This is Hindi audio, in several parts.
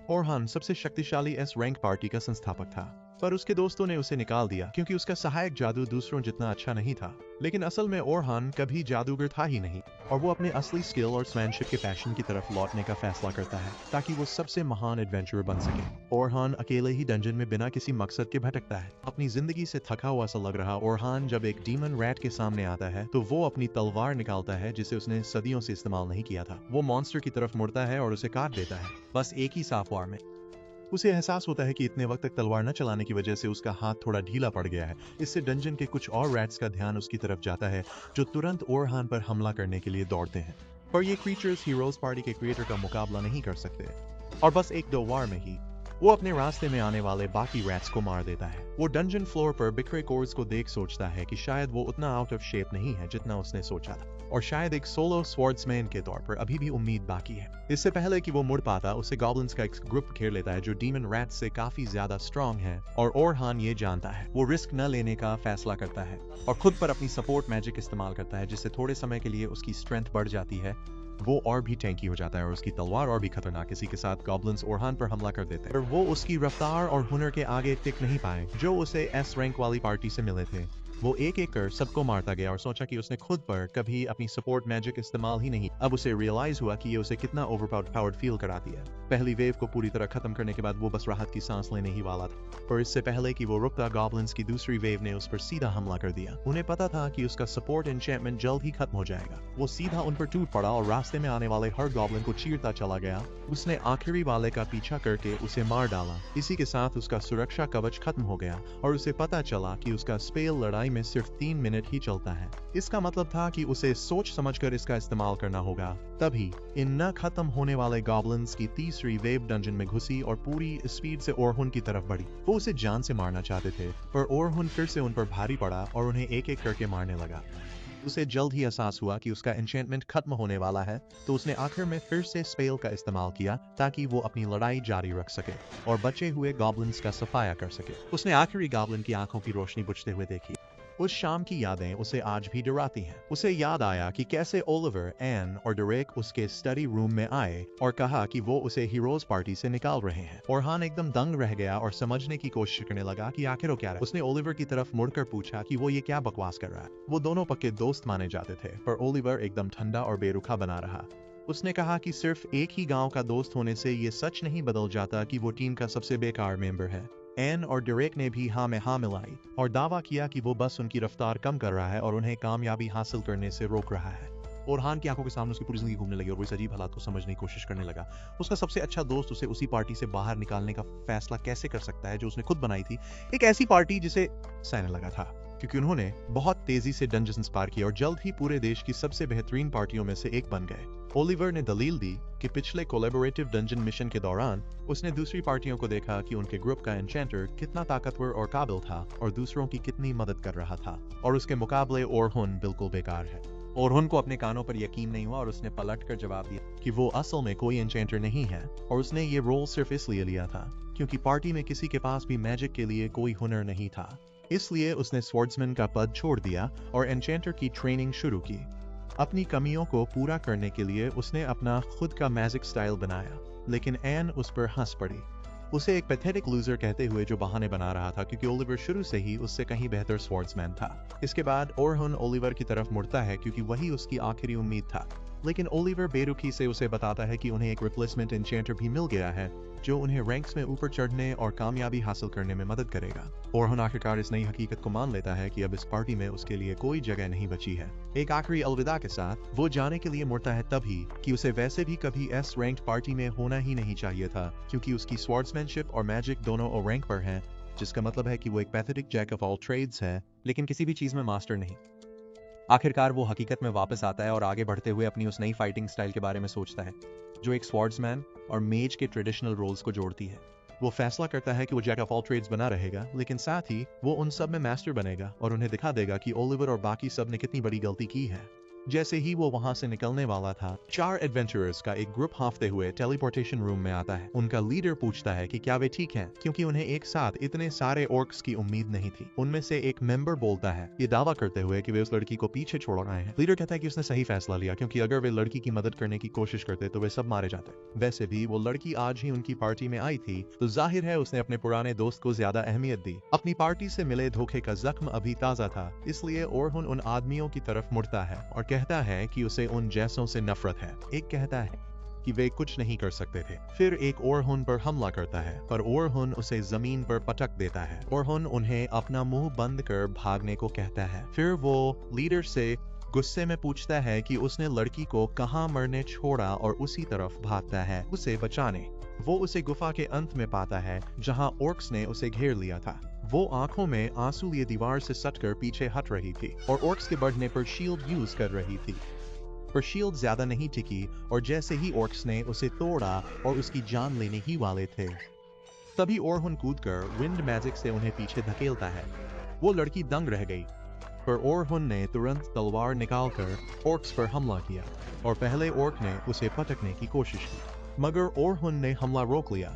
ओरहान सबसे शक्तिशाली एस रैंक पार्टी का संस्थापक था, पर उसके दोस्तों ने उसे निकाल दिया क्योंकि उसका सहायक जादू दूसरों जितना अच्छा नहीं था। लेकिन असल में ओरहान कभी जादूगर था ही नहीं, और वो अपने असली स्किल और स्वैनशिप के पैशन की तरफ लौटने का फैसला करता है ताकि वो सबसे महान एडवेंचरर बन सके। ओरहान अकेले ही डंजन में बिना किसी मकसद के भटकता है। अपनी जिंदगी से थका हुआ सा लग रहा ओरहान जब एक डीमन रैट के सामने आता है तो वो अपनी तलवार निकालता है जिसे उसने सदियों से इस्तेमाल नहीं किया था। वो मॉन्स्टर की तरफ मुड़ता है और उसे काट देता है, बस एक ही साफ वार में। उसे एहसास होता है कि इतने वक्त तक तलवार न चलाने की वजह से उसका हाथ थोड़ा ढीला पड़ गया है। इससे डंजन के कुछ और रैट्स का ध्यान उसकी तरफ जाता है जो तुरंत ओरहान पर हमला करने के लिए दौड़ते हैं। पर ये क्रीचर्स हीरोज पार्टी के क्रिएटर का मुकाबला नहीं कर सकते, और बस एक दो वार में ही वो अपने रास्ते में आने वाले बाकी रैट्स को मार देता है। वो डंजन फ्लोर पर बिखरे कोर्स को देख सोचता है कि शायद वो उतना आउट ऑफ शेप नहीं है जितना उसने सोचा था, और शायद एक सोलो स्वॉर्ड्समैन के तौर पर अभी भी उम्मीद बाकी है। इससे पहले कि वो मुड़ पाता, उसे गॉब्लिन्स का एक ग्रुप घेर लेता है जो डीमन रैट्स से काफी ज्यादा स्ट्रांग है, और ओरहान ये जानता है। वो रिस्क न लेने का फैसला करता है और खुद पर अपनी सपोर्ट मैजिक इस्तेमाल करता है, जिससे थोड़े समय के लिए उसकी स्ट्रेंथ बढ़ जाती है। वो और भी टैंकी हो जाता है और उसकी तलवार और भी खतरनाक। इसी के साथ गॉब्लिन्स ओरहान पर हमला कर देते हैं, पर वो उसकी रफ्तार और हुनर के आगे टिक नहीं पाए जो उसे एस रैंक वाली पार्टी से मिले थे। वो एक एक कर सबको मारता गया और सोचा कि उसने खुद पर कभी अपनी सपोर्ट मैजिक इस्तेमाल ही नहीं। अब उसे रियलाइज हुआ कि ये उसे कितना ओवरपावर्ड फील कराती है। पहली वेव को पूरी तरह खत्म करने के बाद वो बस राहत की सांस लेने ही वाला था, पर इससे पहले कि वो रुकता, गॉब्लिन्स की दूसरी वेव ने उस पर सीधा हमला कर दिया। उन्हें पता था कि उसका सपोर्ट एन्चेंटमेंट जल्द ही खत्म हो जाएगा। वो सीधा उन पर टूट पड़ा और रास्ते में आने वाले हर गॉब्लिन को चीरता चला गया। उसने आखिरी वाले का पीछा करके उसे मार डाला। इसी के साथ उसका सुरक्षा कवच खत्म हो गया और उसे पता चला कि उसका स्पेल लड़ाई में सिर्फ 3 मिनट ही चलता है। इसका मतलब था कि उसे सोच समझकर इसका इस्तेमाल करना होगा। तभी इन न खत्म होने वाले गॉब्लिन्स की तीसरी वेव डंजन में घुसी और पूरी स्पीड से ओरहुन की तरफ बढ़ी। वो उसे जान से मारना चाहते थे, पर ओरहुन फिर से उन पर भारी पड़ा और उन्हें एक एक करके मारने लगा। उसे जल्द ही एहसास हुआ कि उसका एन्चेंटमेंट खत्म होने वाला है, तो उसने आखिर में फिर से स्पेल का इस्तेमाल किया ताकि वो अपनी लड़ाई जारी रख सके और बचे हुए गॉब्लिन्स का सफाया कर सके। उसने आखिरी गॉब्लिन की आंखों की रोशनी बुझते हुए देखी। उस शाम की यादें उसे आज भी डराती हैं। उसे याद आया कि कैसे ओलिवर, एन और डेरेक उसके स्टडी रूम में आए और कहा कि वो उसे हीरोज पार्टी से निकाल रहे हैं। ओरहान एकदम दंग रह गया और समझने की कोशिश करने लगा कि आखिर वो क्या रहा है। उसने ओलिवर की तरफ मुड़कर पूछा कि वो ये क्या बकवास कर रहा है। वो दोनों पक्के दोस्त माने जाते थे, पर ओलिवर एकदम ठंडा और बेरुखा बना रहा। उसने कहा कि सिर्फ एक ही गांव का दोस्त होने से ये सच नहीं बदल जाता कि वो टीम का सबसे बेकार मेंबर है। एन और डेरेक ने भी हाँ में हाँ मिलाई और दावा किया कि वो बस उनकी रफ्तार कम कर रहा है और उन्हें कामयाबी हासिल करने से रोक रहा है। ओरहान की आंखों के सामने उसकी पूरी जिंदगी घूमने लगी और वो इस अजीब हालात को समझने की कोशिश करने लगा। उसका सबसे अच्छा दोस्त उसे उसी पार्टी से बाहर निकालने का फैसला कैसे कर सकता है जो उसने खुद बनाई थी, एक ऐसी पार्टी जिसे सहने लगा था, क्योंकि उन्होंने बहुत तेजी से डंजन्स पार किए और जल्द ही पूरे देश की सबसे बेहतरीन पार्टियों में से एक बन गए। ओलिवर ने दलील दी कि पिछले कोलैबोरेटिव डंजन मिशन के दौरान उसने दूसरी पार्टियों को देखा कि उनके ग्रुप का एन्चेंटर कितना ताकतवर और काबिल था और दूसरों की कितनी मदद कर रहा था, और उसके मुकाबले ओरहुन बिल्कुल बेकार है। ओरहुन को अपने कानों पर यकीन नहीं हुआ और उसने पलटकर जवाब दिया कि वो असल में कोई एन्चेंटर नहीं है, और उसने ये रोल सिर्फ इसलिए लिया था क्योंकि पार्टी में किसी के पास भी मैजिक के लिए कोई हुनर नहीं था। इसलिए उसने स्वॉर्ड्समैन का पद छोड़ दिया और एन्चेंटर की ट्रेनिंग शुरू की। अपनी कमियों को पूरा करने के लिए उसने अपना खुद का मैजिक स्टाइल बनाया, लेकिन एन उस पर हंस पड़ी, उसे एक पैथेटिक लूजर कहते हुए जो बहाने बना रहा था, क्योंकि ओलिवर शुरू से ही उससे कहीं बेहतर स्वॉर्ड्समैन था। इसके बाद ओरहुन ओलिवर की तरफ मुड़ता है क्योंकि वही उसकी आखिरी उम्मीद था, लेकिन ओलिवर बेरुखी से उसे बताता है कि उन्हें एक रिप्लेसमेंट एन्चेंटर भी मिल गया है जो उन्हें रैंक्स में ऊपर चढ़ने और कामयाबी हासिल करने में मदद करेगा। ओरहुन आखिरकार इस नई हकीकत को मान लेता है कि अब इस पार्टी में उसके लिए कोई जगह नहीं बची है। एक आखिरी अलविदा के साथ वो जाने के लिए मुड़ता है तभी कि उसे वैसे भी कभी एस रैंक्ड पार्टी में होना ही नहीं चाहिए था, क्योंकि उसकी स्वॉर्ड्समैनशिप और मैजिक दोनों ओ रैंक पर हैं, जिसका मतलब है कि वो एक pathetic jack of all trades है, लेकिन किसी भी चीज में मास्टर नहीं। आखिरकार वो हकीकत में वापस आता है और आगे बढ़ते हुए अपनी उस नई फाइटिंग स्टाइल के बारे में सोचता है जो एक स्वॉर्ड्समैन और मेज के ट्रेडिशनल रोल्स को जोड़ती है। वो फैसला करता है कि वो जैक ऑफ ऑल ट्रेड्स बना रहेगा, लेकिन साथ ही वो उन सब में मास्टर बनेगा और उन्हें दिखा देगा कि ओलिवर और बाकी सब ने कितनी बड़ी गलती की है। जैसे ही वो वहां से निकलने वाला था, 4 एडवेंचरर्स का एक ग्रुप हाफते हुए टेलीपोर्टेशन रूम में आता है। उनका लीडर पूछता है कि क्या वे ठीक हैं, क्योंकि उन्हें एक साथ इतने सारे ऑर्क्स की उम्मीद नहीं थी। उनमें से एक मेंबर बोलता है, ये दावा करते हुए कि वे उस लड़की को पीछे छोड़ रहे हैं। लीडर कहता है कि उसने सही फैसला लिया, क्योंकि अगर वे लड़की की मदद करने की कोशिश करते तो वे सब मारे जाते। वैसे भी वो लड़की आज ही उनकी पार्टी में आई थी, तो जाहिर है उसने अपने पुराने दोस्त को ज्यादा अहमियत दी। अपनी पार्टी से मिले धोखे का जख्म अभी ताजा था, इसलिए ओरहुन उन आदमियों की तरफ मुड़ता है और कहता है कि उसे उन जैसों से नफरत है। एक कहता है कि वे कुछ नहीं कर सकते थे। फिर एक ओरहुन पर हमला करता है, पर ओरहुन उसे जमीन पर पटक देता है। ओरहुन उन्हें अपना मुंह बंद कर भागने को कहता है। फिर वो लीडर से गुस्से में पूछता है कि उसने लड़की को कहां मरने छोड़ा और उसी तरफ भागता है उसे बचाने। वो उसे गुफा के अंत में पाता है जहां ऑर्क्स ने उसे घेर लिया था। वो आंखों में आंसू लिए दीवार से सटकर पीछे हट रही थी और ऑर्क्स के बढ़ने पर शील्ड यूज कर रही थी, पर शील्ड ज्यादा नहीं टिकी और जैसे ही ऑर्क्स ने उसे तोड़ा और उसकी जान लेने ही वाले थे, तभी ओरहुन कूदकर विंड मैजिक से उन्हें पीछे धकेलता है। वो लड़की दंग रह गई, पर ओरहुन ने तुरंत तलवार निकालकर ऑर्क्स पर हमला किया और पहले ऑर्क ने उसे पटकने की कोशिश की, मगर ओरहुन ने हमला रोक लिया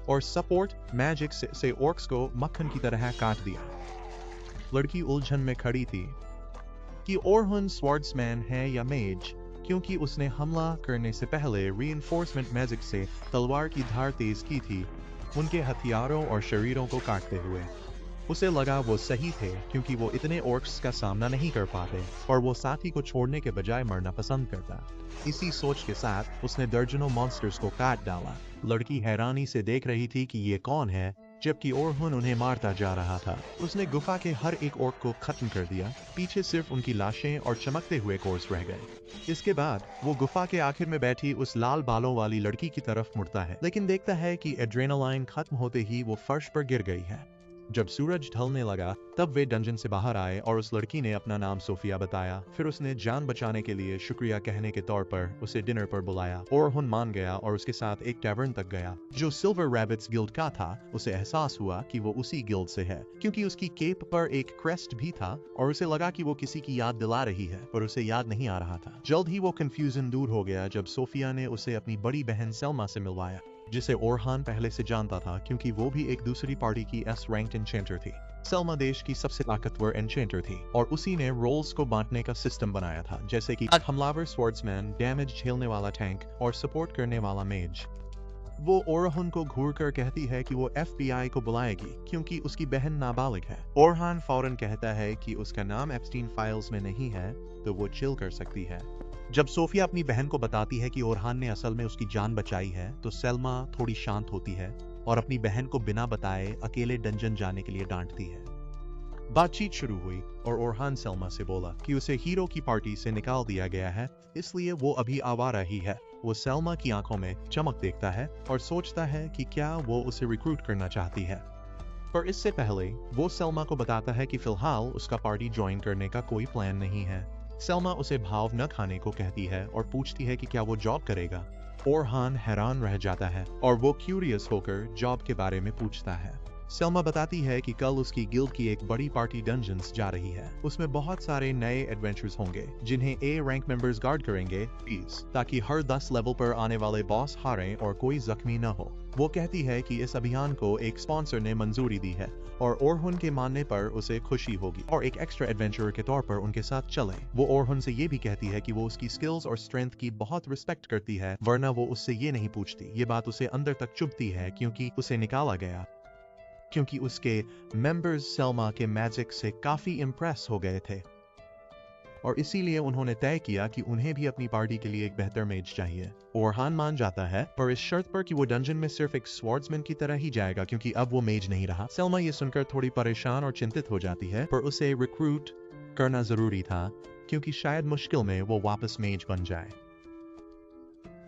और सपोर्ट मैजिक से ऑर्क्स को मक्खन की तरह काट दिया। लड़की उलझन में खड़ी थी कि ओरहुन स्वॉर्ड्समैन है या मेज, क्योंकि उसने हमला करने से पहले रीइंफोर्समेंट मैजिक से तलवार की धार तेज की थी, उनके हथियारों और शरीरों को काटते हुए। उसे लगा वो सही थे, क्योंकि वो इतने ऑर्क्स का सामना नहीं कर पाते और वो साथी को छोड़ने के बजाय मरना पसंद करता। इसी सोच के साथ उसने दर्जनों मॉन्स्टर्स को काट डाला। लड़की हैरानी से देख रही थी कि ये कौन है, जबकि ओरहुन उन्हें मारता जा रहा था। उसने गुफा के हर एक ऑर्क को खत्म कर दिया, पीछे सिर्फ उनकी लाशें और चमकते हुए कोर्स रह गए। इसके बाद वो गुफा के आखिर में बैठी उस लाल बालों वाली लड़की की तरफ मुड़ता है, लेकिन देखता है कि एड्रेनालाइन खत्म होते ही वो फर्श पर गिर गई है। जब सूरज ढलने लगा तब वे डंजन से बाहर आए और उस लड़की ने अपना नाम सोफिया बताया। फिर उसने जान बचाने के लिए शुक्रिया कहने के तौर पर उसे डिनर पर बुलाया। ओरहुन मान गया और उसके साथ एक टैवर्न तक गया जो सिल्वर रैबिट्स गिल्ड का था। उसे एहसास हुआ कि वो उसी गिल्ड से है, क्योंकि उसकी केप पर एक क्रेस्ट भी था और उसे लगा कि वो किसी की याद दिला रही है, पर उसे याद नहीं आ रहा था। जल्द ही वो कंफ्यूजन दूर हो गया जब सोफिया ने उसे अपनी बड़ी बहन सेल्मा से मिलवाया, जिसे ओरहान पहले से जानता था, क्योंकि वो भी एक दूसरी पार्टी की एस रैंक्ड एन्चेंटर थी। सेल्मा देश की सबसे ताकतवर एन्चेंटर थी और उसी ने रोल्स को बांटने का सिस्टम बनाया था, जैसे कि हमलावर स्वॉर्ड्समैन, डैमेज झेलने वाला टैंक और सपोर्ट करने वाला मेज। वो ओरहुन को घूर कर कहती है कि वो FBI को बुलाएगी, क्योंकि उसकी बहन नाबालिग है। ओरहान फौरन कहता है कि उसका नाम एप्स्टीन फाइल्स में नहीं है, तो वो चिल कर सकती है। जब सोफिया अपनी बहन को बताती है कि ओरहान ने असल में उसकी जान बचाई है, तो सेल्मा थोड़ी शांत होती है और अपनी बहन को बिना बताए अकेले डंजन जाने के लिए डांटती है। बातचीत शुरू हुई और ओरहान सेल्मा से बोला कि उसे हीरो की पार्टी से निकाल दिया गया है, इसलिए वो अभी आवारा ही है। वो सेल्मा की आंखों में चमक देखता है और सोचता है कि क्या वो उसे रिक्रूट करना चाहती है, पर इससे पहले वो सेल्मा को बताता है कि फिलहाल उसका पार्टी ज्वाइन करने का कोई प्लान नहीं है। सेल्मा उसे भाव न खाने को कहती है और पूछती है कि क्या वो जॉब करेगा। ओरहान हैरान रह जाता है और वो क्यूरियस होकर जॉब के बारे में पूछता है। सेल्मा बताती है कि कल उसकी गिल्ड की एक बड़ी पार्टी डंजन्स जा रही है। उसमें बहुत सारे नए एडवेंचर्स होंगे जिन्हें A रैंक मेंबर्स गार्ड करेंगे, प्लीज, ताकि हर 10 लेवल पर आने वाले बॉस हारें और कोई जख्मी न हो। वो कहती है कि इस अभियान को एक स्पॉन्सर ने मंजूरी दी है और ओरहुन के मानने पर उसे खुशी होगी और एक एक्स्ट्रा एडवेंचरर के तौर पर उनके साथ चले। वो ओरहुन से ये भी कहती है कि वो उसकी स्किल्स और स्ट्रेंथ की बहुत रिस्पेक्ट करती है, वरना वो उससे ये नहीं पूछती। ये बात उसे अंदर तक चुभती है क्योंकि उसे निकाला गया, क्योंकि उसके मेंबर्स सेल्मा के मैजिक से काफी इम्प्रेस हो गए थे और इसीलिए उन्होंने तय किया कि उन्हें भी अपनी पार्टी के लिए एक बेहतर मेज चाहिए। ओरहान मान जाता है, पर इस शर्त पर कि वो डंजन में सिर्फ एक स्वॉर्ड्समैन की तरह ही जाएगा, क्योंकि अब वो मेज नहीं रहा। सेल्मा ये सुनकर थोड़ी परेशान और चिंतित हो जाती है, पर उसे रिक्रूट करना जरूरी था, क्योंकि शायद मुश्किल में वो वापस मेज बन जाए।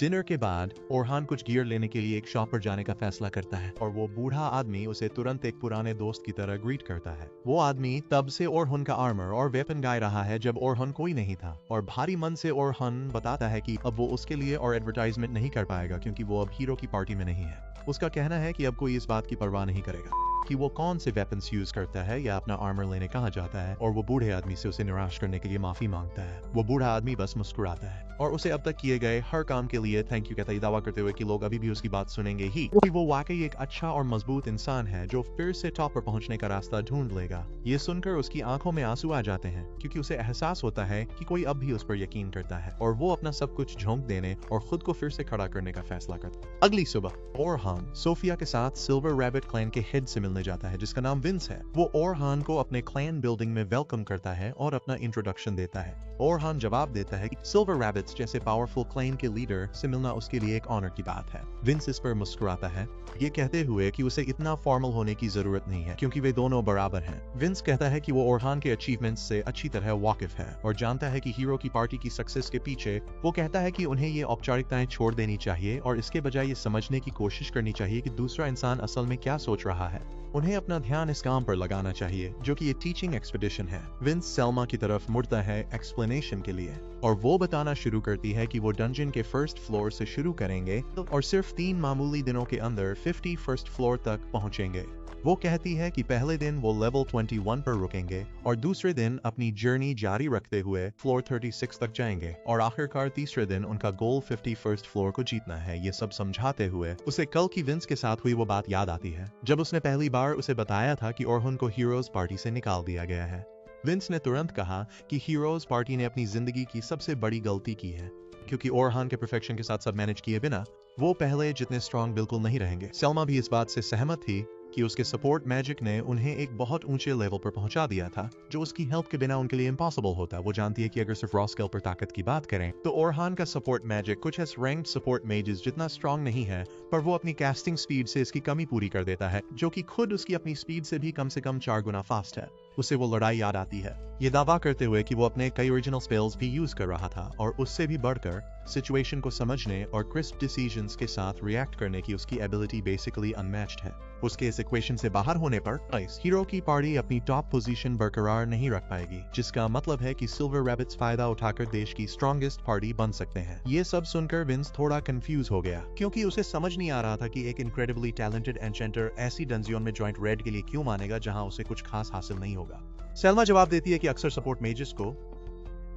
डिनर के बाद ओरहान कुछ गियर लेने के लिए एक शॉप पर जाने का फैसला करता है और वो बूढ़ा आदमी उसे तुरंत एक पुराने दोस्त की तरह ग्रीट करता है। वो आदमी तब से ओरहन का आर्मर और वेपन गाय रहा है जब ओरहन कोई नहीं था, और भारी मन से ओरहन बताता है कि अब वो उसके लिए और एडवर्टाइजमेंट नहीं कर पाएगा क्योंकि वो अब हीरो की पार्टी में नहीं है। उसका कहना है कि अब कोई इस बात की परवाह नहीं करेगा कि वो कौन से वेपन्स यूज करता है या अपना आर्मर लेने कहाँ जाता है, और वो बूढ़े आदमी से उसे निराश करने के लिए माफी मांगता है। वो बूढ़ा आदमी बस मुस्कुराता है और उसे अब तक किए गए हर काम के लिए थैंक यू कहता है, दावा करते हुए कि लोग अभी भी उसकी बात सुनेंगे ही, कि वो वाकई एक अच्छा और मजबूत इंसान है जो फिर से टॉप पर पहुंचने का रास्ता ढूंढ लेगा। ये सुनकर उसकी आंखों में आंसू आ जाते हैं क्योंकि उसे एहसास होता है कि कोई अब भी उस पर यकीन करता है, और वो अपना सब कुछ झोंक देने और खुद को फिर से खड़ा करने का फैसला करता है। अगली सुबह ओरहान सोफिया के साथ सिल्वर रैबिट क्लैन के हेड से मिलने जाता है जिसका नाम विंस है। वो ओरहान को अपने क्लैन बिल्डिंग में वेलकम करता है और अपना इंट्रोडक्शन देता है। ओरहान जवाब देता है कि सिल्वर रैबिट्स जैसे पावरफुल क्लैन के लीडर से मिलना उसके लिए एक ऑनर की बात है। विंस इस पर मुस्कुराता है, ये कहते हुए कि उसे इतना फॉर्मल होने की जरूरत नहीं है क्योंकि वे दोनों बराबर हैं। विंस कहता है कि वो ओरहान के अचीवमेंट्स से अच्छी तरह वाकिफ है और जानता है कि हीरो की पार्टी की सक्सेस के पीछे। वो कहता है कि उन्हें ये औपचारिकताएं छोड़ देनी चाहिए और इसके बजाय ये समझने की कोशिश करनी चाहिए कि दूसरा इंसान असल में क्या सोच रहा है। उन्हें अपना ध्यान इस काम पर लगाना चाहिए जो कि ये टीचिंग एक्सपीडिशन है। विंस सेल्मा की तरफ मुड़ता है एक्सप्लेनेशन के लिए और वो बताना शुरू करती है कि वो डंजन के फर्स्ट फ्लोर से शुरू करेंगे और सिर्फ 3 मामूली दिनों के अंदर 50 फर्स्ट फ्लोर तक पहुंचेंगे। वो कहती है कि पहले दिन वो लेवल 21 पर रुकेंगे और दूसरे दिन अपनी जर्नी जारी रखते हुए फ्लोर 36 तक जाएंगे, और आखिरकार तीसरे दिन उनका गोल 51st फ्लोर को जीतना है। ये सब समझाते हुए उसे कल की विंस के साथ हुई वो बात याद आती है जब उसने पहली बार उसे बताया था कि ओरहन को हीरोज पार्टी से निकाल दिया गया है। विंस ने तुरंत कहा कि हीरोज पार्टी ने अपनी जिंदगी की सबसे बड़ी गलती की है क्योंकि ओरहान के परफेक्शन के साथ सब मैनेज किए बिना वो पहले जितने स्ट्रांग बिल्कुल नहीं रहेंगे। सेल्मा भी इस बात से सहमत थी कि उसके सपोर्ट मैजिक ने उन्हें एक बहुत ऊंचे लेवल पर पहुंचा दिया था जो उसकी हेल्प के बिना उनके लिए इम्पॉसिबल होता। वो जानती है कि अगर सिर्फ रॉ स्केल पर ताकत की बात करें तो ओरहान का सपोर्ट मैजिक कुछ एस रैंक्ड सपोर्ट मेजेस जितना स्ट्रांग नहीं है, पर वो अपनी कास्टिंग स्पीड से इसकी कमी पूरी कर देता है जो कि खुद उसकी अपनी स्पीड से भी कम 4 गुना फास्ट है। उसे वो लड़ाई याद आती है, ये दावा करते हुए कि वो अपने कई ओरिजिनल स्पेल्स भी यूज कर रहा था और उससे भी बढ़कर सिचुएशन को समझने और क्रिस्प डिसीजंस के साथ रिएक्ट करने की उसकी एबिलिटी बेसिकली अनमैच्ड है। उसके इस इक्वेशन से बाहर होने पर हीरो की पार्टी अपनी टॉप पोजीशन बरकरार नहीं रख पाएगी, जिसका मतलब है कि सिल्वर रैबिट्स फायदा उठाकर देश की स्ट्रॉन्गेस्ट पार्टी बन सकते हैं। ये सब सुनकर विंस थोड़ा कंफ्यूज हो गया क्योंकि उसे समझ नहीं आ रहा था कि एक इनक्रेडिबली टैलेंटेड एन्चेंटर ऐसी डंजियन में जॉइंट रेड के लिए क्यों मानेगा जहां उसे कुछ खास हासिल नहीं होगा। सेल्मा जवाब देती है कि अक्सर सपोर्ट मेजेस को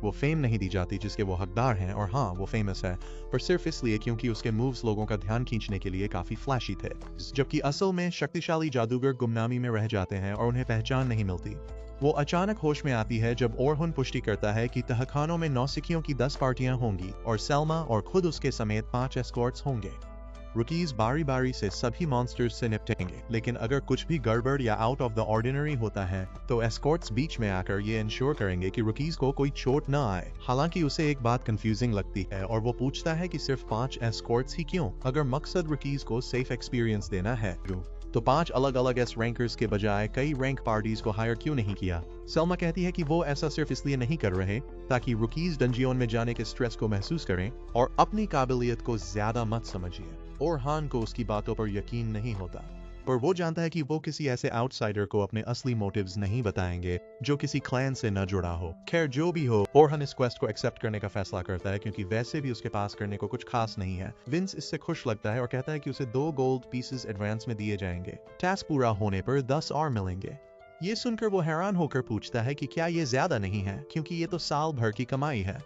वो फेम नहीं दी जाती जिसके वो हकदार हैं, और हाँ वो फेमस है पर सिर्फ इसलिए क्योंकि उसके मूव्स लोगों का ध्यान खींचने के लिए काफी फ्लैशी थे, जबकि असल में शक्तिशाली जादूगर गुमनामी में रह जाते हैं और उन्हें पहचान नहीं मिलती। वो अचानक होश में आती है जब ओरहन पुष्टि करता है कि तहखानों में नौसिखियों की 10 पार्टियां होंगी और सेल्मा और खुद उसके समेत 5 एस्कॉर्ट्स होंगे। रुकीज बारी बारी से सभी मॉन्स्टर्स से निपटेंगे, लेकिन अगर कुछ भी गड़बड़ या आउट ऑफ द ऑर्डिनरी होता है तो एस्कॉर्ट्स बीच में आकर ये इंश्योर करेंगे कि रुकीज को कोई चोट न आए। हालांकि उसे एक बात कंफ्यूजिंग लगती है और वो पूछता है कि सिर्फ 5 एस्कॉर्ट्स ही क्यों? अगर मकसद रुकीज को सेफ एक्सपीरियंस देना है तो 5 अलग अलग एस रैंकर्स के बजाय कई रैंक पार्टीज को हायर क्यों नहीं किया? सेल्मा कहती है कि वो ऐसा सिर्फ इसलिए नहीं कर रहे ताकि रुकीज डंजियन में जाने के स्ट्रेस को महसूस करें और अपनी काबिलियत को ज्यादा मत समझिए। ओरहान को उसकी बातों पर यकीन नहीं होता, पर वो जानता है कि वो किसी ऐसे आउटसाइडर को अपने असली मोटिव्स नहीं बताएंगे जो किसी क्लैन से न जुड़ा हो। खैर जो भी हो, ओरहान इस क्वेस्ट को एक्सेप्ट करने का फैसला करता है क्योंकि वैसे भी उसके पास करने को कुछ खास नहीं है। विंस इससे खुश लगता है और कहता है कि उसे 2 गोल्ड पीसेस एडवांस में दिए जाएंगे। टास्क पूरा होने पर 10 और मिलेंगे। ये सुनकर वो हैरान होकर पूछता है कि क्या ये ज्यादा नहीं है क्योंकि ये तो साल भर की कमाई है,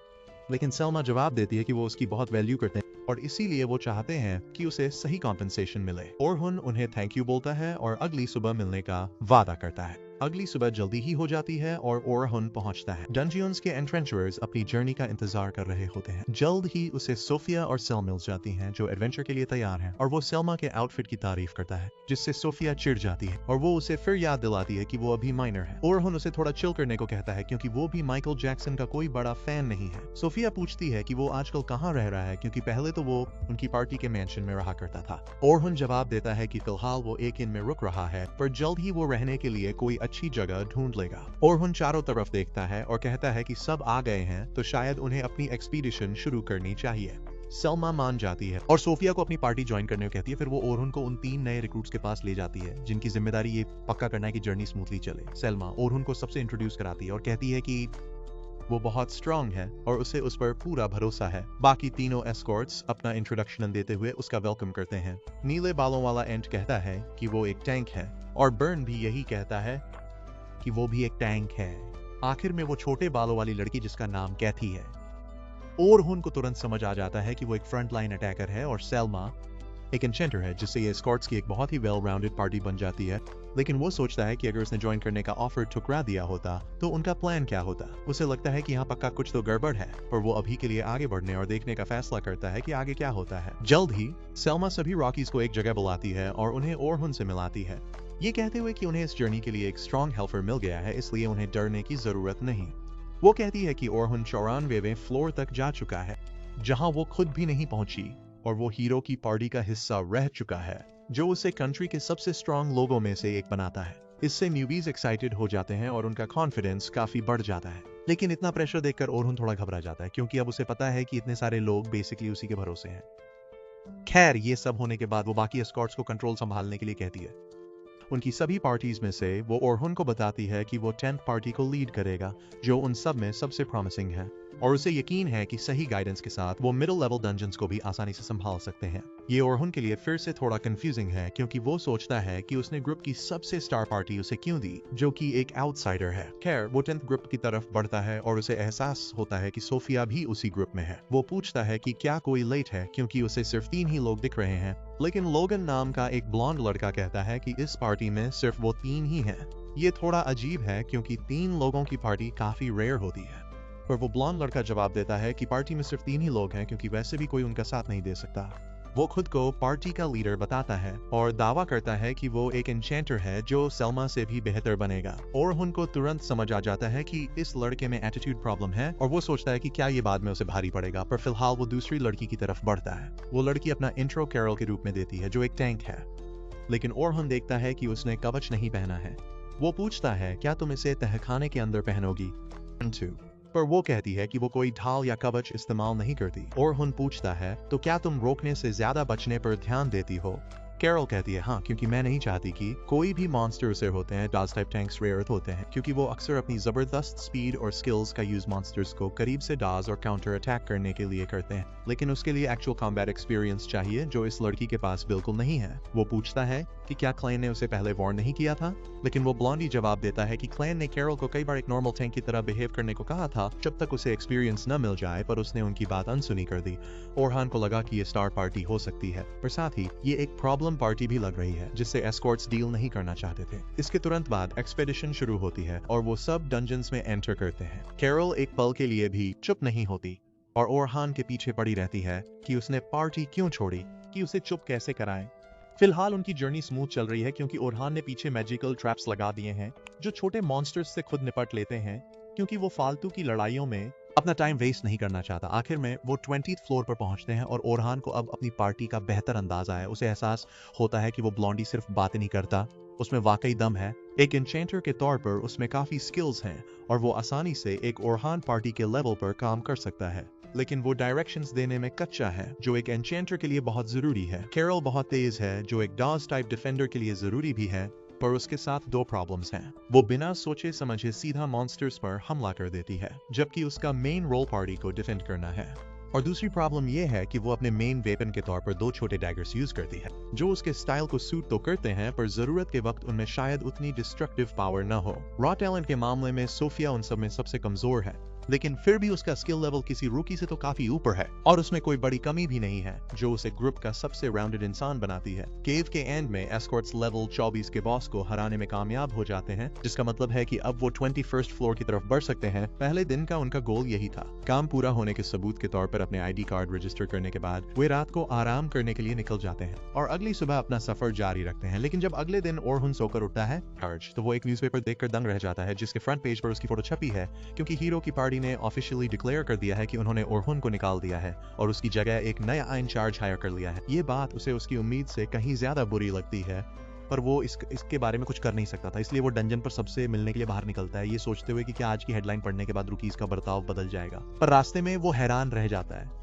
लेकिन सेल्मा जवाब देती है कि वो उसकी बहुत वैल्यू करते हैं और इसीलिए वो चाहते हैं कि उसे सही कॉम्पेंसेशन मिले। ओरहन उन्हें थैंक यू बोलता है और अगली सुबह मिलने का वादा करता है। अगली सुबह जल्दी ही हो जाती है और ओरहन पहुंचता है। डंजियंस के एंट्रेंचर्स अपनी जर्नी का इंतजार कर रहे होते हैं। जल्द ही उसे सोफिया और सेल मिल जाती हैं जो एडवेंचर के लिए तैयार हैं, और वो सेल्मा के आउटफिट की तारीफ करता है जिससे सोफिया चिढ़ जाती है और वो उसे फिर याद दिलाती है कि वो अभी माइनर है। ओरहन उसे थोड़ा चिल करने को कहता है क्योंकि वो भी माइकल जैक्सन का कोई बड़ा फैन नहीं है। सोफिया पूछती है कि वो आजकल कहाँ रह रहा है क्योंकि पहले तो वो उनकी पार्टी के मैंशन में रहा करता था। ओरहन जवाब देता है कि फिलहाल वो एक इन में रुक रहा है पर जल्द ही वो रहने के लिए कोई अच्छी जगह ढूंढ लेगा। ओरहन चारों तरफ देखता है और कहता है कि सब आ गए हैं तो शायद उन्हें अपनी एक्सपीडिशन शुरू करनी चाहिए। सलमा मान जाती है और सोफिया को अपनी पार्टी ज्वाइन करने को कहती है। फिर वो ओरहुन को उन 3 नए रिक्रूट्स के पास ले जाती है जिनकी जिम्मेदारी ये पक्का करना है कि जर्नी स्मूथली चले। सेल्मा ओरहुन को सबसे इंट्रोड्यूस कराती है और कहती है कि वो बहुत स्ट्रांग है और उसे उस पर पूरा भरोसा है। बाकी तीनों एस्कॉर्ट्स अपना इंट्रोडक्शन देते हुए उसका वेलकम करते हैं। नीले बालों वाला एंट कहता है कि वो एक टैंक है और बर्न भी यही कहता है कि वो भी एक टैंक है। आखिर में वो छोटे बालों वाली लड़की जिसका नाम कैथी है, ओरहुन को तुरंत समझ आ जाता है कि वो एक फ्रंटलाइन अटैकर है और सेल्मा एक एन्चेंटर है, जिससे ये एस्कॉर्ट्स की एक बहुत ही वेल राउंडेड पार्टी बन जाती है। लेकिन वो सोचता है कि अगर उसने ज्वाइन करने का ऑफर ठुकरा दिया होता तो उनका प्लान क्या होता। उसे लगता है कि यहाँ पक्का कुछ तो गड़बड़ है, पर वो अभी के लिए आगे बढ़ने और देखने का फैसला करता है कि आगे क्या होता है। जल्द ही सेल्मा सभी रॉकीज को एक जगह बुलाती है और उन्हें ओरहुन से मिलाती है, ये कहते हुए कि उन्हें इस जर्नी के लिए एक स्ट्रॉन्ग हेल्पर मिल गया है, इसलिए उन्हें डरने की जरूरत नहीं। वो कहती है कि ओरहुन 94वें फ्लोर तक जा चुका है, जहां वो खुद भी नहीं पहुंची, और वो हीरो की पार्टी का हिस्सा रह चुका है, जो उसे कंट्री के सबसे स्ट्रॉन्ग लोगों में से एक बनाता है। इससे न्यूबीज एक्साइटेड हो जाते हैं और उनका कॉन्फिडेंस काफी बढ़ जाता है। लेकिन इतना प्रेशर देखकर ओरहुन थोड़ा घबरा जाता है, क्योंकि अब उसे पता है कि इतने सारे लोग बेसिकली उसी के भरोसे हैं। खैर, ये सब होने के बाद वो बाकी एस्कॉर्ट्स को कंट्रोल संभालने के लिए कहती है। उनकी सभी पार्टीज में से वो ओरहुन को बताती है कि वो 10th पार्टी को लीड करेगा, जो उन सब में सबसे प्रॉमिसिंग है, और उसे यकीन है कि सही गाइडेंस के साथ वो मिडिल लेवल डंजन्स को भी आसानी से संभाल सकते हैं। ये ओरहुन के लिए फिर से थोड़ा कंफ्यूजिंग है, क्योंकि वो सोचता है कि उसने ग्रुप की सबसे स्टार पार्टी उसे क्यों दी, जो कि एक आउटसाइडर है। खैर, वो 10th ग्रुप की तरफ बढ़ता है और उसे एहसास होता है कि सोफिया भी उसी ग्रुप में है। वो पूछता है कि क्या कोई लेट है, क्योंकि उसे सिर्फ 3 ही लोग दिख रहे हैं। लेकिन लोगन नाम का एक ब्लॉन्ड लड़का कहता है कि इस पार्टी में सिर्फ वो 3 ही हैं। ये थोड़ा अजीब है, क्योंकि 3 लोगों की पार्टी काफी रेयर होती है। पर वो ब्लॉन्ड लड़का जवाब देता है कि पार्टी में सिर्फ 3 ही लोग हैं, क्योंकि वैसे भी कोई उनका साथ नहीं दे सकता। वो खुद को पार्टी का लीडर बताता है और दावा करता है कि वो एक एन्चेंटर है जो सेल्मा से भी बेहतर बनेगा। ओरहुन को तुरंत समझ आ जाता है कि इस लड़के में एटीट्यूड प्रॉब्लम है, और वो सोचता है कि क्या ये बाद में उसे भारी पड़ेगा। पर फिलहाल वो दूसरी लड़की की तरफ बढ़ता है। वो लड़की अपना इंट्रो कैरल के रूप में देती है, जो एक टैंक है। लेकिन ओरहुन देखता है कि उसने कवच नहीं पहना है। वो पूछता है, क्या तुम इसे तहखाने के अंदर पहनोगी? पर वो कहती है कि वो कोई ढाल या कवच इस्तेमाल नहीं करती। ओरहुन पूछता है, तो क्या तुम रोकने से ज्यादा बचने पर ध्यान देती हो? कैरल कहती है, हाँ, क्योंकि मैं नहीं चाहती कि कोई भी मॉन्स्टर उसे होते हैं। डाज टाइप टैंक्स रेयर होते हैं, क्योंकि वो अक्सर अपनी जबरदस्त स्पीड और स्किल्स का यूज मॉन्स्टर्स को करीब से डाज और काउंटर अटैक करने के लिए करते हैं। लेकिन उसके लिए एक्चुअल कॉम्बैट एक्सपीरियंस चाहिए, जो इस लड़की के पास बिल्कुल नहीं है। वो पूछता है कि क्या क्लैन ने उसे पहले वार्न नहीं किया था? लेकिन वो ब्लॉन्डी जवाब देता है कि क्लैन ने कैरल को कई बार एक नॉर्मल टैंक की तरह बिहेव करने को कहा था, जब तक उसे एक्सपीरियंस न मिल जाए, पर उसने उनकी बात अनसुनी कर दी। ओरहुन को लगा कि ये स्टार पार्टी हो सकती है, पर साथ ही ये एक प्रॉब्लम पार्टी भी लग रही है, जिससे एस्कॉर्ट्स डील नहीं करना चाहते थे। इसके तुरंत बाद एक्सपेडिशन शुरू होती है और वो सब डंजन्स में एंटर करते हैं। कैरल एक पल के लिए भी चुप नहीं होती और ओरहुन के पीछे पड़ी रहती है कि उसने पार्टी क्यों छोड़ी, कि उसे चुप कैसे कराएं। फिलहाल उनकी जर्नी स्मूथ चल रही है, क्योंकि ओरहुन ने पीछे मैजिकल ट्रैप्स लगा दिए हैं, जो छोटे मॉन्स्टर्स से खुद निपट लेते हैं, क्योंकि वो फालतू की लड़ाइयों में अपना टाइम वेस्ट नहीं करना चाहता। आखिर में वो 20th फ्लोर पर पहुंचते हैं और ओरहुन को अब अपनी पार्टी का बेहतर अंदाजा है। उसे एहसास होता है कि वो ब्लॉन्डी सिर्फ बातें नहीं करता, उसमें वाकई दम है। एक एन्चेंटर के तौर पर उसमें काफी स्किल्स हैं और वो आसानी से एक ओरहुन पार्टी के लेवल पर काम कर सकता है। लेकिन वो डायरेक्शंस देने में कच्चा है, जो एक एन्चेंटर के लिए बहुत जरूरी है। कैरल बहुत तेज है, जो एक डॉज टाइप डिफेंडर के लिए जरूरी भी है, पर उसके साथ 2 प्रॉब्लम्स हैं। वो बिना सोचे समझे सीधा मॉन्स्टर्स पर हमला कर देती है, जबकि उसका मेन रोल पार्टी को डिफेंड करना है। और दूसरी प्रॉब्लम ये है कि वो अपने मेन वेपन के तौर पर 2 छोटे डैगर्स यूज करती है, जो उसके स्टाइल को सूट तो करते हैं, पर जरूरत के वक्त उनमें शायद उतनी डिस्ट्रक्टिव पावर न हो। रॉ टैलेंट के मामले में सोफिया उन सब में सबसे कमजोर है, लेकिन फिर भी उसका स्किल लेवल किसी रूकी से तो काफी ऊपर है, और उसमें कोई बड़ी कमी भी नहीं है, जो उसे ग्रुप का सबसे राउंडेड इंसान बनाती है। केव के एंड में एस्कॉर्ट्स लेवल 24 के बॉस को हराने में कामयाब हो जाते हैं, जिसका मतलब है कि अब वो 21st फ्लोर की तरफ बढ़ सकते हैं। पहले दिन का उनका गोल यही था। काम पूरा होने के सबूत के तौर पर अपने आईडी कार्ड रजिस्टर करने के बाद वे रात को आराम करने के लिए निकल जाते हैं और अगली सुबह अपना सफर जारी रखते हैं। लेकिन जब अगले दिन ओरहुन सोकर उठता है तो वो एक न्यूज़पेपर देखकर दंग रह जाता है, जिसके फ्रंट पेज पर उसकी फोटो छपी है, क्योंकि हीरो की पार्टी ने ऑफिशियली डिक्लेयर कर दिया है कि उन्होंने ओरहुन को निकाल दिया है और उसकी जगह एक नया इंचार्ज हायर कर लिया है। ये बात उसे उसकी उम्मीद से कहीं ज्यादा बुरी लगती है, पर वो इसके बारे में कुछ कर नहीं सकता था, इसलिए वो डंजन पर सबसे मिलने के लिए बाहर निकलता है, ये सोचते हुए कि क्या आज की हेडलाइन पढ़ने के बाद रुकीज का बर्ताव बदल जाएगा। पर रास्ते में वो हैरान रह जाता है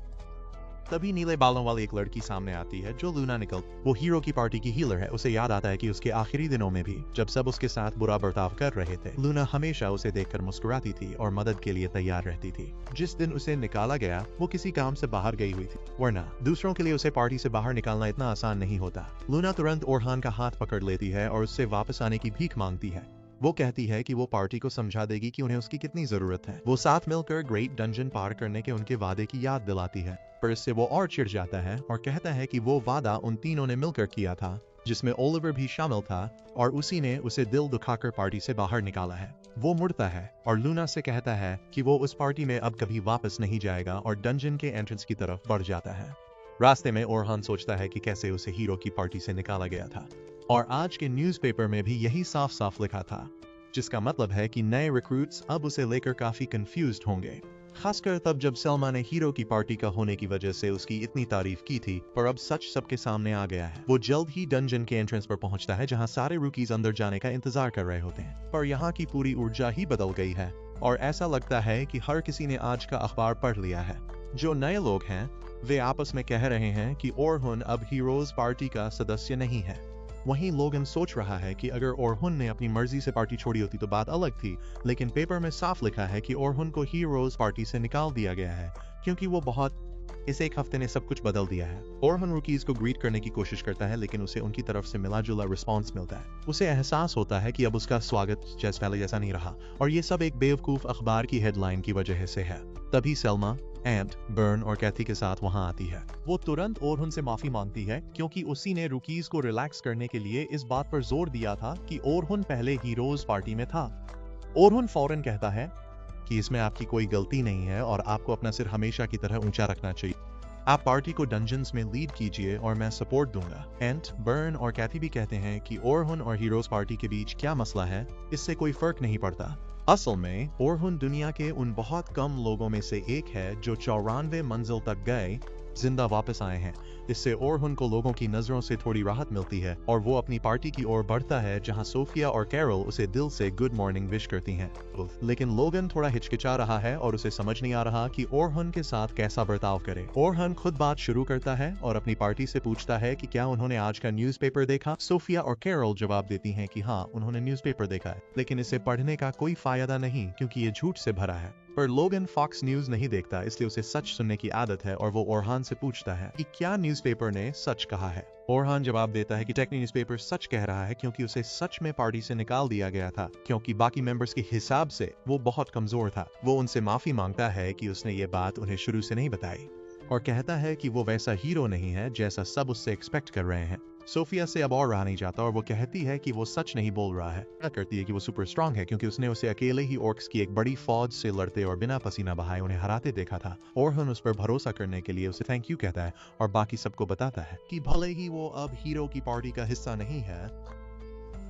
तभी नीले बालों वाली एक लड़की सामने आती है जो लूना निकल। वो हीरो की पार्टी की हीलर है। उसे याद आता है कि उसके आखिरी दिनों में भी जब सब उसके साथ बुरा बर्ताव कर रहे थे, लूना हमेशा उसे देखकर मुस्कुराती थी और मदद के लिए तैयार रहती थी। जिस दिन उसे निकाला गया वो किसी काम से बाहर गई हुई थी, वरना दूसरों के लिए उसे पार्टी से बाहर निकालना इतना आसान नहीं होता। लूना तुरंत ओरहान का हाथ पकड़ लेती है और उससे वापस आने की भीख मांगती है। वो कहती है कि वो पार्टी को समझा देगी कि उन्हें उसकी कितनी जरूरत है। वो साथ मिलकर ग्रेट डंजन पार करने के उनके वादे की याद दिलाती है, पर इससे वो और चिढ़ जाता है और कहता है कि वो वादा उन तीनों ने मिलकर किया था, जिसमें ओलिवर भी शामिल था, और उसी ने उसे दिल दुखाकर पार्टी से बाहर निकाला है। वो मुड़ता है और लूना से कहता है कि वो उस पार्टी में अब कभी वापस नहीं जाएगा और डंजन के एंट्रेंस की तरफ बढ़ जाता है। रास्ते में ओरहान सोचता है कि कैसे उसे हीरो की पार्टी से निकाला गया था, और आज के न्यूज़पेपर में भी यही साफ साफ लिखा था, जिसका मतलब है कि नए रिक्रूट्स अब उसे लेकर काफी कंफ्यूज्ड होंगे। खासकर तब जब सलमा ने हीरो की पार्टी का होने की वजह से उसकी इतनी तारीफ की थी, पर अब सच सबके सामने आ गया है। वो जल्द ही डंजन के एंट्रेंस पर पहुंचता है जहां सारे रूकीज अंदर जाने का इंतजार कर रहे होते हैं, पर यहाँ की पूरी ऊर्जा ही बदल गई है और ऐसा लगता है कि हर किसी ने आज का अखबार पढ़ लिया है। जो नए लोग हैं वे आपस में कह रहे हैं कि ओरहुन अब हीरोज पार्टी का सदस्य नहीं है। वहीं लोगन सोच रहा है कि अगर ओरहुन ने अपनी मर्जी से पार्टी छोड़ी होती तो बात अलग थी, लेकिन पेपर में साफ लिखा है कि ओरहुन को हीरोज पार्टी से निकाल दिया गया है क्योंकि वो बहुत इस एक हफ्ते ने सब कुछ बदल दिया है। ओरहुन रूकीज को ग्रीट करने की कोशिश करता है, लेकिन उसे उनकी तरफ से मिला जुला रिस्पॉन्स मिलता है। उसे एहसास होता है कि अब उसका स्वागत जैसे पहले जैसा नहीं रहा, और ये सब एक बेवकूफ अखबार की हेडलाइन की वजह से है। तभी सेल्मा, एंट, बर्न और कैथी के साथ वहां आती है। वो तुरंत ओरहुन से माफी मांगती है क्योंकि उसी ने रूकीज को रिलैक्स करने के लिए इस बात पर जोर दिया था कि ओरहुन पहले हीरोज पार्टी में था। ओरहुन फौरन कहता है कि इसमें आपकी कोई गलती नहीं है और आपको अपना सिर हमेशा की तरह ऊंचा रखना चाहिए। आप पार्टी को डंजन्स में लीड कीजिए और मैं सपोर्ट दूंगा। एंट, बर्न और कैथी भी कहते हैं कि ओरहुन और हीरोज पार्टी के बीच क्या मसला है, इससे कोई फर्क नहीं पड़ता। असल में ओरहुन दुनिया के उन बहुत कम लोगों में से एक है जो 94 मंजिल तक गए जिंदा वापस आए हैं। इससे ओरहुन को लोगों की नजरों से थोड़ी राहत मिलती है और वो अपनी पार्टी की ओर बढ़ता है जहां सोफिया और कैरोल उसे दिल से गुड मॉर्निंग विश करती हैं। लेकिन लोगन थोड़ा हिचकिचा रहा है और उसे समझ नहीं आ रहा कि ओरहुन के साथ कैसा बर्ताव करे। ओरहुन खुद बात शुरू करता है और अपनी पार्टी से पूछता है कि क्या उन्होंने आज का न्यूज़पेपर देखा। सोफिया और कैरोल जवाब देती हैं कि हाँ, उन्होंने न्यूज़पेपर देखा है, लेकिन इसे पढ़ने का कोई फायदा नहीं क्योंकि ये झूठ से भरा है। पर लोगन फॉक्स न्यूज नहीं देखता, इसलिए उसे सच सुनने की आदत है और वो ओरहान से पूछता है कि क्या न्यूज़पेपर ने सच कहा है। ओरहान जवाब देता है कि टेक्नी न्यूज़पेपर सच कह रहा है क्योंकि उसे सच में पार्टी से निकाल दिया गया था, क्योंकि बाकी मेंबर्स के हिसाब से वो बहुत कमजोर था। वो उनसे माफी मांगता है कि उसने ये बात उन्हें शुरू से नहीं बताई और कहता है कि वो वैसा हीरो नहीं है जैसा सब उससे एक्सपेक्ट कर रहे हैं। सोफिया से अब और रहा नहीं जाता और वो कहती है कि वो सच नहीं बोल रहा है। करती है कि वो सुपर स्ट्रांग है क्योंकि उसने उसे अकेले ही ऑर्क्स की एक बड़ी फौज से लड़ते और बिना पसीना बहाए उन्हें हराते देखा था। ओरहुन उस पर भरोसा करने के लिए उसे थैंक यू कहता है और बाकी सबको बताता है कि भले ही वो अब हीरो की पार्टी का हिस्सा नहीं है,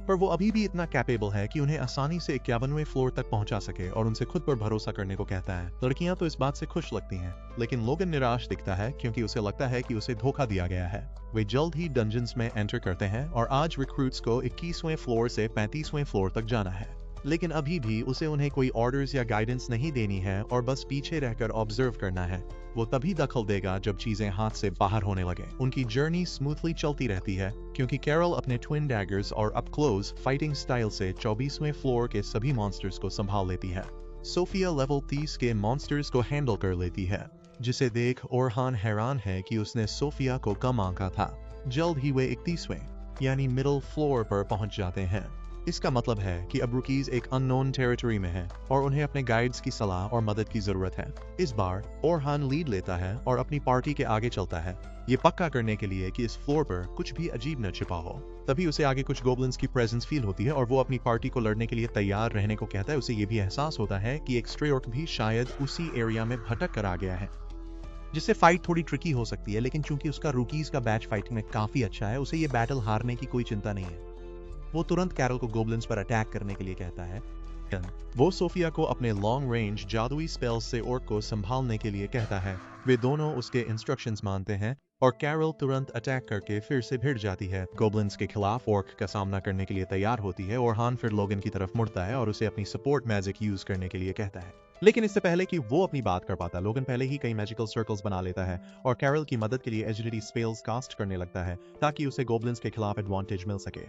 पर वो अभी भी इतना कैपेबल है कि उन्हें आसानी से 51वें फ्लोर तक पहुंचा सके और उनसे खुद पर भरोसा करने को कहता है। लड़कियां तो इस बात से खुश लगती हैं, लेकिन लोगन निराश दिखता है क्योंकि उसे लगता है कि उसे धोखा दिया गया है। वे जल्द ही डंजन्स में एंटर करते हैं और आज रिक्रूट्स को 21वें फ्लोर से 35वें फ्लोर तक जाना है, लेकिन अभी भी उसे उन्हें कोई ऑर्डर्स या गाइडेंस नहीं देनी है और बस पीछे रहकर ऑब्जर्व करना है। वो तभी दखल देगा जब चीजें हाथ से बाहर होने लगे। उनकी जर्नी स्मूथली चलती रहती है क्योंकि कैरोल अपने ट्विन डैगर्स और अप क्लोज फाइटिंग स्टाइल से 24वें फ्लोर के सभी मॉन्स्टर्स को संभाल लेती है। सोफिया लेवल 30 के मॉन्स्टर्स को हैंडल कर लेती है, जिसे देख ओरहान हैरान है कि उसने सोफिया को कम आंका था। जल्द ही वे 31वें यानी मिडिल फ्लोर पर पहुंच जाते हैं। इसका मतलब है कि अब रुकीज एक अननोन टेरिटरी में है और उन्हें अपने गाइड्स की सलाह और मदद की जरूरत है। इस बार ओरहान लीड लेता है और अपनी पार्टी के आगे चलता है, ये पक्का करने के लिए कि इस फ्लोर पर कुछ भी अजीब न छिपा हो। तभी उसे आगे कुछ गोब्लिन्स की प्रेजेंस फील होती है और वो अपनी पार्टी को लड़ने के लिए तैयार रहने को कहता है। उसे ये भी एहसास होता है कि एक स्ट्रे ऑर्क भी शायद उसी एरिया में भटक कर आ गया है, जिससे फाइट थोड़ी ट्रिकी हो सकती है, लेकिन चूंकि उसका रूकीज का बैच फाइटिंग में काफी अच्छा है, उसे ये बैटल हारने की कोई चिंता नहीं है। वो तुरंत कैरोल को गोब्लिन्स पर अटैक करने के लिए कहता है। वो सोफिया को अपने लॉन्ग रेंज जादुई स्पेल्स से ऑर्क को संभालने के लिए कहता है। वे दोनों उसके इंस्ट्रक्शंस मानते हैं और कैरोल तुरंत अटैक करके फिर से भिड़ जाती है। गोब्लिन्स के खिलाफ ऑर्क का सामना करने के लिए तैयार होती है और हान फिर लोगन की तरफ मुड़ता है और उसे अपनी सपोर्ट मैजिक यूज करने के लिए कहता है। लेकिन इससे पहले कि वो अपनी बात कर पाता, लोगन पहले ही कई मैजिकल सर्कल्स बना लेता है और कैरल की मदद के लिए एजिलिटी स्पेल्स कास्ट करने लगता है ताकि उसे गोब्लिन्स के खिलाफ एडवांटेज मिल सके।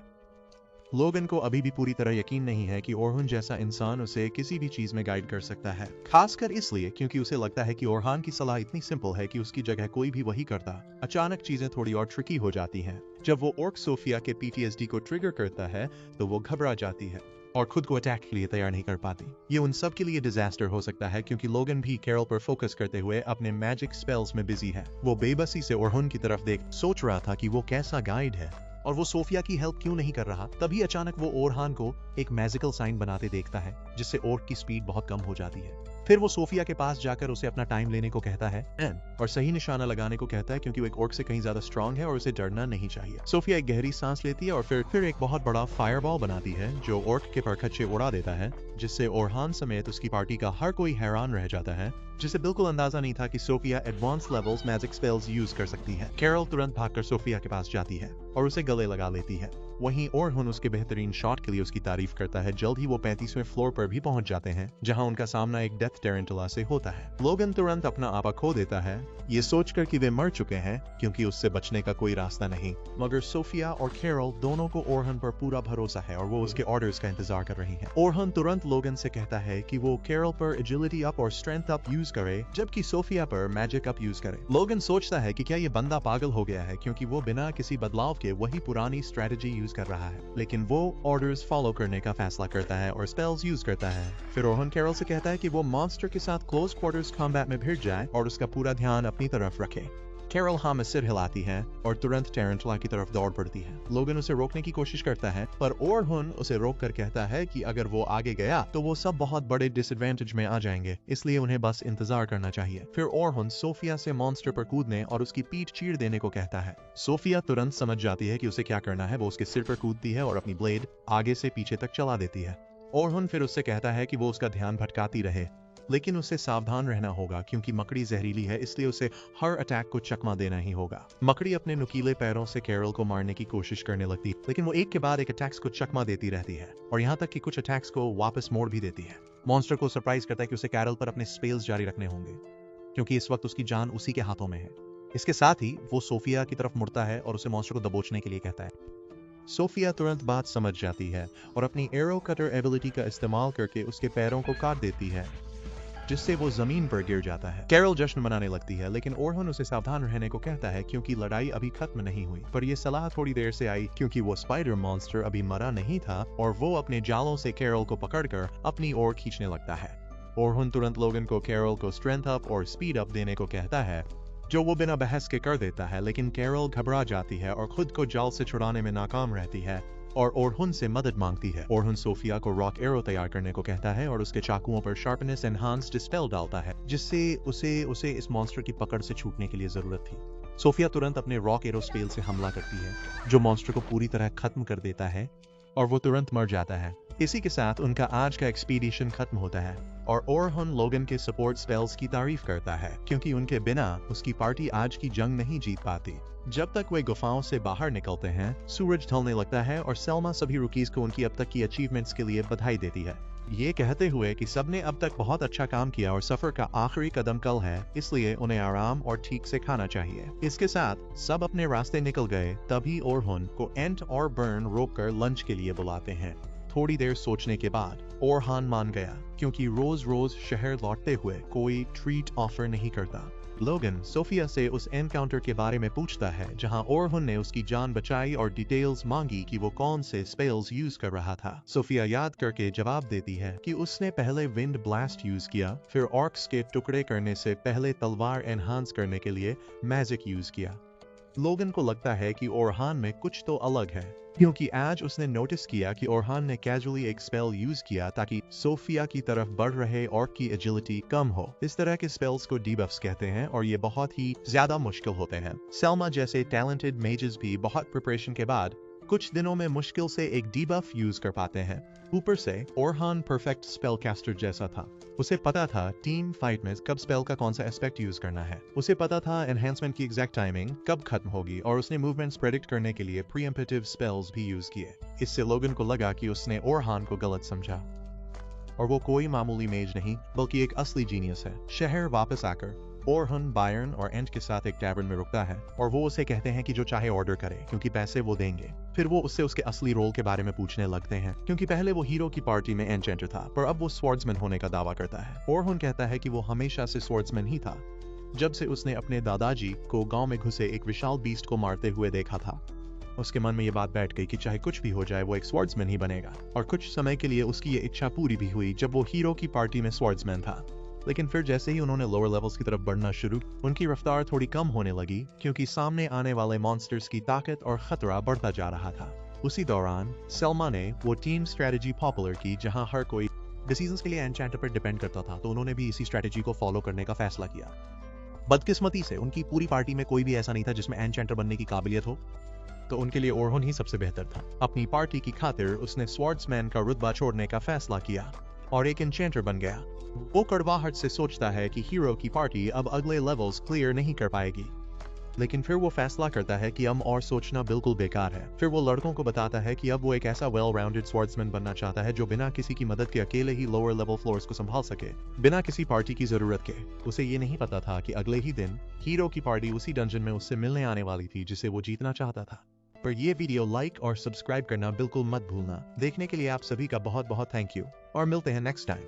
लोगन को अभी भी पूरी तरह यकीन नहीं है कि ओरहन जैसा इंसान उसे किसी भी चीज में गाइड कर सकता है, खासकर इसलिए क्योंकि उसे लगता है कि ओरहान की सलाह इतनी सिंपल है कि उसकी जगह कोई भी वही करता। अचानक चीजें थोड़ी और ट्रिकी हो जाती हैं। जब वो ऑर्क सोफिया के PTSD को ट्रिगर करता है तो वो घबरा जाती है और खुद को अटैक के लिए तैयार नहीं कर पाती। ये उन सब के लिए डिजास्टर हो सकता है क्योंकि लोगन भी कैरल पर फोकस करते हुए अपने मैजिक स्पेल्स में बिजी है। वो बेबसी से ओरहन की तरफ देख सोच रहा था कि वो कैसा गाइड है और वो सोफिया की हेल्प क्यों नहीं कर रहा। तभी अचानक वो ओरहान को एक मैजिकल साइन बनाते देखता है जिससे ऑर्क की स्पीड बहुत कम हो जाती है। फिर वो सोफिया के पास जाकर उसे अपना टाइम लेने को कहता है और सही निशाना लगाने को कहता है क्योंकि वो एक ऑर्क से कहीं ज्यादा स्ट्रांग है और उसे डरना नहीं चाहिए। सोफिया एक गहरी सांस लेती है और फिर एक बहुत बड़ा फायरबॉल बनाती है जो ऑर्क के परखच्चे उड़ा देता है, जिससे ओरहान समेत उसकी पार्टी का हर कोई हैरान रह जाता है, जिसे बिल्कुल अंदाजा नहीं था कि Sophia advance levels magic spells use कर सकती है। कैरल तुरंत भागकर सोफिया के पास जाती है और उसे गले लगा लेती है। वहीं ओरहन उसके बेहतरीन शॉट के लिए उसकी तारीफ करता है। जल्द ही वो 35वें फ्लोर पर भी पहुंच जाते हैं जहां उनका सामना एक डेथ टेरेंटुला से होता है। लोगन तुरंत अपना आपा खो देता है ये सोचकर कि वे मर चुके हैं क्योंकि उससे बचने का कोई रास्ता नहीं। मगर सोफिया और कैरल दोनों को ओरहन पर पूरा भरोसा है और वो उसके ऑर्डर्स का इंतजार कर रही हैं। ओरहन तुरंत लोगन से कहता है कि वो कैरल पर एजिलिटी अप और स्ट्रेंथ अप यूज करे जबकि सोफिया पर मैजिक अप यूज करे। लोगन सोचता है कि क्या ये बंदा पागल हो गया है क्योंकि वो बिना किसी बदलाव के वही पुरानी स्ट्रेटजी यूज कर रहा है, लेकिन वो ऑर्डर्स फॉलो करने का फैसला करता है और स्पेल्स यूज करता है। फिर ओरहन कैरल से कहता है कि वो मॉन्स्टर के साथ क्लोज क्वार्टर्स कॉम्बैट में भिड़ जाए और उसका पूरा ध्यान अपनी तरफ रखे। कैरल हाँ में सिर हिलाती है और तुरंत टेरेंटुला की तरफ दौड़ पड़ती है। लोगन उसे रोकने की कोशिश करता है पर ओरहन उसे रोक कर कहता है कि अगर वो आगे गया तो वो सब बहुत बड़े डिसएडवांटेज में आ जाएंगे, इसलिए उन्हें बस इंतजार करना चाहिए। फिर ओरहन सोफिया से मॉन्स्टर पर कूदने और उसकी पीठ चीर देने को कहता है। सोफिया तुरंत समझ जाती है कि उसे क्या करना है। वो उसके सिर पर कूदती है और अपनी ब्लेड आगे से पीछे तक चला देती है। ओरहन फिर उससे कहता है कि वो उसका ध्यान भटकाती रहे, लेकिन उसे सावधान रहना होगा क्योंकि मकड़ी जहरीली है, इसलिए उसे हर अटैक को चकमा देना ही होगा। मकड़ी अपने नुकीले पैरों से कैरल को मारने की कोशिश करने लगती है, लेकिन वो एक के बाद एक अटैक्स को चकमा देती रहती है और यहाँ तक कि कुछ अटैक्स को वापस मोड़ भी देती है। मॉन्स्टर को सरप्राइज करता है कि उसे कैरल पर अपने स्पेल्स जारी रखने होंगे क्योंकि इस वक्त उसकी जान उसी के हाथों में है। इसके साथ ही वो सोफिया की तरफ मुड़ता है और उसे मॉन्स्टर को दबोचने के लिए कहता है। सोफिया तुरंत बात समझ जाती है और अपनी एरो कटर एबिलिटी का इस्तेमाल करके उसके पैरों को काट देती है, जिससे वो जमीन पर गिर जाता है। कैरल जश्न मनाने लगती है, लेकिन ओरहन उसे सावधान रहने को कहता है क्योंकि लड़ाई अभी खत्म नहीं हुई। पर यह सलाह थोड़ी देर से आई क्योंकि वो स्पाइडर मॉन्स्टर अभी मरा नहीं था और वो अपने जालों से कैरल को पकड़कर अपनी ओर खींचने लगता है। ओरहन तुरंत लोगन को कैरल को स्ट्रेंथ अप और स्पीड अप देने को कहता है, जो वो बिना बहस के कर देता है, लेकिन कैरल घबरा जाती है और खुद को जाल से छुड़ाने में नाकाम रहती है और ओरहन से मदद मांगती है। ओरहन सोफिया को रॉक एरो तैयार करने को कहता है और उसके चाकुओं पर शार्पनेस एनहांस्ड डिस्पेल डालता है, जिससे उसे इस मॉन्स्टर की पकड़ से छूटने के लिए जरूरत थी। सोफिया तुरंत अपने रॉक एरो स्पेल से हमला करती है जो मॉन्स्टर को पूरी तरह खत्म कर देता है और वो तुरंत मर जाता है। इसी के साथ उनका आज का एक्सपीडिशन खत्म होता है और ओरहन लोगन के सपोर्ट स्पेल्स की तारीफ करता है क्योंकि उनके बिना उसकी पार्टी आज की जंग नहीं जीत पाती। जब तक वे गुफाओं से बाहर निकलते हैं, सूरज ढलने लगता है और सेल्मा सभी रुकीज को उनकी अब तक की अचीवमेंट्स के लिए बधाई देती है, ये कहते हुए कि सबने अब तक बहुत अच्छा काम किया और सफर का आखिरी कदम कल है, इसलिए उन्हें आराम और ठीक से खाना चाहिए। इसके साथ सब अपने रास्ते निकल गए। तभी ओरहन को एंट और बर्न रोककर लंच के लिए बुलाते हैं। थोड़ी देर सोचने के बाद ओरहान मान गया क्योंकि रोज रोज शहर लौटते हुए कोई ट्रीट ऑफर नहीं करता। लोगन सोफिया से उस एनकाउंटर के बारे में पूछता है जहां ओरहन ने उसकी जान बचाई और डिटेल्स मांगी कि वो कौन से स्पेल्स यूज कर रहा था। सोफिया याद करके जवाब देती है कि उसने पहले विंड ब्लास्ट यूज किया, फिर ऑर्क्स के टुकड़े करने से पहले तलवार एनहांस करने के लिए मैजिक यूज किया। लोगन को लगता है कि ओरहान में कुछ तो अलग है क्योंकि आज उसने नोटिस किया कि ओरहान ने कैजुअली एक स्पेल यूज किया ताकि सोफिया की तरफ बढ़ रहे ऑर्क की एजिलिटी कम हो। इस तरह के स्पेल्स को डीबफ्स कहते हैं और ये बहुत ही ज्यादा मुश्किल होते हैं। सेल्मा जैसे टैलेंटेड मेजेस भी बहुत प्रिपरेशन के बाद कुछ दिनों में मुश्किल से एक डीबफ यूज कर पाते हैं। ऊपर से ओरहान परफेक्ट स्पेल कैस्टर जैसा था। उसे पता था टीम फाइट में कब स्पेल का कौन सा एस्पेक्ट यूज करना है। उसे पता था एनहांसमेंट की एग्जैक्ट टाइमिंग कब खत्म होगी और उसने मूवमेंट्स प्रेडिक्ट करने के लिए प्रीएम्प्टिव स्पेल्स भी यूज किए। इससे लोगन को लगा कि उसने ओरहान को गलत समझा। और वो कोई मामूली मेज नहीं बल्कि एक असली जीनियस है। शहर वापस आकर ओरहन बायर्न और एंट के साथ एक टैवर्न में रुकता है और वो उसे कहते हैं कि जो चाहे ऑर्डर करे क्योंकि पैसे वो देंगे। फिर वो उससे उसके असली रोल के बारे में पूछने लगते हैं क्योंकि पहले वो हीरो की पार्टी में एन्चेंटर था पर अब वो स्वॉर्ड्समैन होने का दावा करता है। ओरहन कहता है कि वो हमेशा से स्वॉर्ड्समैन ही था, जब से उसने अपने दादाजी को गांव में घुसे एक विशाल बीस्ट को मारते हुए देखा था। उसके मन में ये बात बैठ गई कि चाहे कुछ भी हो जाए वो एक स्वॉर्ड्समैन ही बनेगा। और कुछ समय के लिए उसकी ये इच्छा पूरी भी हुई जब वो हीरो की पार्टी में स्वॉर्ड्समैन था। लेकिन फिर जैसे ही उन्होंने लोअर लेवल्स की तरफ बढ़ना शुरू, उनकी रफ्तार थोड़ी कम होने लगी क्योंकि सामने आने वाले मॉन्स्टर्स की ताकत और खतरा बढ़ता जा रहा था। उसी दौरान सेल्मा ने वो टीम स्ट्रेटजी पॉपुलर की जहां हर कोई डिसीजंस के लिए एन्चेंटर पर डिपेंड करता था, तो उन्होंने भी इसी स्ट्रेटजी को फॉलो करने का फैसला किया। बदकिस्मती से उनकी पूरी पार्टी में कोई भी ऐसा नहीं था जिसमें एन्चेंटर बनने की काबिलियत हो, तो उनके लिए ओरहन ही सबसे बेहतर था। अपनी पार्टी की खातिर उसने स्वॉर्ड्समैन का रुतबा छोड़ने का फैसला किया और एक एन्चेंटर बन गया। वो कड़वाहट से सोचता है कि हीरो की पार्टी अब अगले लेवल्स क्लियर नहीं कर पाएगी, लेकिन फिर वो फैसला करता है कि अब और सोचना बिल्कुल बेकार है। फिर वो लड़कों को बताता है कि अब वो एक ऐसा वेल राउंडेड स्वॉर्ड्समैन बनना चाहता है जो बिना किसी की मदद के अकेले ही लोअर लेवल फ्लोर्स को संभाल सके, बिना किसी पार्टी की जरूरत के। उसे ये नहीं पता था कि अगले ही दिन हीरो की पार्टी उसी डंजन में उससे मिलने आने वाली थी जिसे वो जीतना चाहता था। पर ये वीडियो लाइक और सब्सक्राइब करना बिल्कुल मत भूलना। देखने के लिए आप सभी का बहुत बहुत थैंक यू और मिलते हैं नेक्स्ट टाइम।